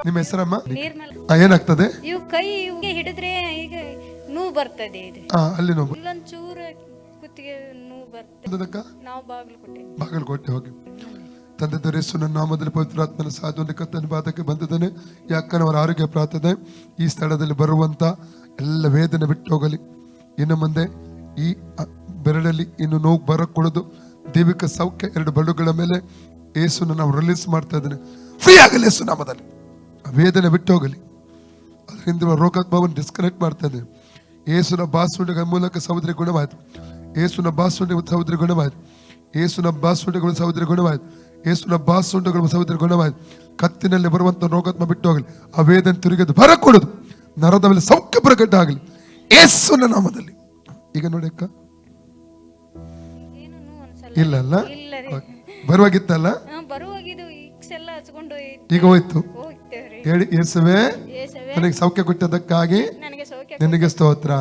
ನಿಮ್ಮ ಹೆಸರಮ್ಮ? ನಿರ್ಮಲ. ಏನಾಗ್ತದೆ? ಇವು ಕೈ ಇವ್ಗೆ ಹಿಡಿದ್ರೆ ಈಗ ನೋವು ಬರ್ತದೆ. ಇದು ಅಲ್ಲಿ ನೋವು ಇಲ್ಲೊಂಚೂರು ಕುತ್ತಿಗೆ ನೋವು ಬರ್ತದೆ. ನಾವು ಬಾಗಲಕೋಟೆ ಹೋಗಿ ತಂದೆ ದೊರೆಸು ನನ್ನ ನಾಮದಲ್ಲಿ ಪವಿತ್ರಾತ್ಮನ ಸಾಧುವಿನ ಕರ್ತನ ಪಾದಕ್ಕೆ ಬಂದಿದ್ದಾನೆ. ಈ ಅಕ್ಕನವರ ಆರೋಗ್ಯ ಪ್ರಾರ್ಥನೆ. ಈ ಸ್ಥಳದಲ್ಲಿ ಬರುವಂತ ಎಲ್ಲ ವೇದನೆ ಬಿಟ್ಟು ಹೋಗಲಿ. ಇನ್ನು ಮುಂದೆ ಈ ಬೆರಳಲ್ಲಿ ಇನ್ನು ನೋವು ಬರಕೂಡದು. ದೈವಿಕ ಸೌಖ್ಯ 2 ಬಳ್ಳುಗಳ ಮೇಲೆ ಯೇಸುನ ನಾವು ರಿಲೀಸ್ ಮಾಡ್ತಾ ಇದ್ದೇನೆ. ಫ್ರೀ ಆಗಲಿ ಯೇಸು ನಾಮದಲ್ಲಿ. ಆ ವೇದನೆ ಬಿಟ್ಟು ಹೋಗಲಿ. ಅದರಿಂದ ರೋಗಾತ್ಮವನ್ನು ಡಿಸ್ಕನೆಕ್ಟ್ ಮಾಡ್ತಾ ಇದ್ದೇನೆ. ಯೇಸುನ ಬಾಸುಂಡೆಗಳ ಮೂಲಕ ಸಹೋದರಿ ಗುಣವಾಯಿತು. ಯೇಸುನ ಬಾಸುಂಡೆ ಸಹೋದರಿ ಗುಣವಾಯಿತು. ಯೇಸುನ ಬಾಸುಂಡೆಗಳು ಸಹೋದರಿ ಗುಣವಾಯಿತು. ಯೇಸುನ ಬಾಸುಂಡೆಗಳು ಸಹೋದರಿ ಗುಣವಾಯಿತು. ಕತ್ತಿನಲ್ಲಿ ಬರುವಂತ ರೋಗಾತ್ಮ ಬಿಟ್ಟು ಹೋಗಲಿ. ಆ ವೇದನೆ ತಿರುಗಿದು ಬರಕೂಡದು. ನರದ ಮೇಲೆ ಸೌಖ್ಯ ಪ್ರಕಟ ಆಗಲಿ ಯೇಸುನ ನಾಮದಲ್ಲಿ. ಈಗ ನೋಡಿ ಅಕ್ಕ, ಇಲ್ಲ ಅಲ್ಲ, ಬರುವಾಗಿತ್ತಲ್ಲ, ಈಗ ಹೋಯ್ತು. ಹೇಳಿ, ಯೇಸುವೆ ನನಗೆ ಸೌಖ್ಯ ಕೊಟ್ಟದಕ್ಕಾಗಿ ನಿನಗೆ ಸ್ತೋತ್ರ.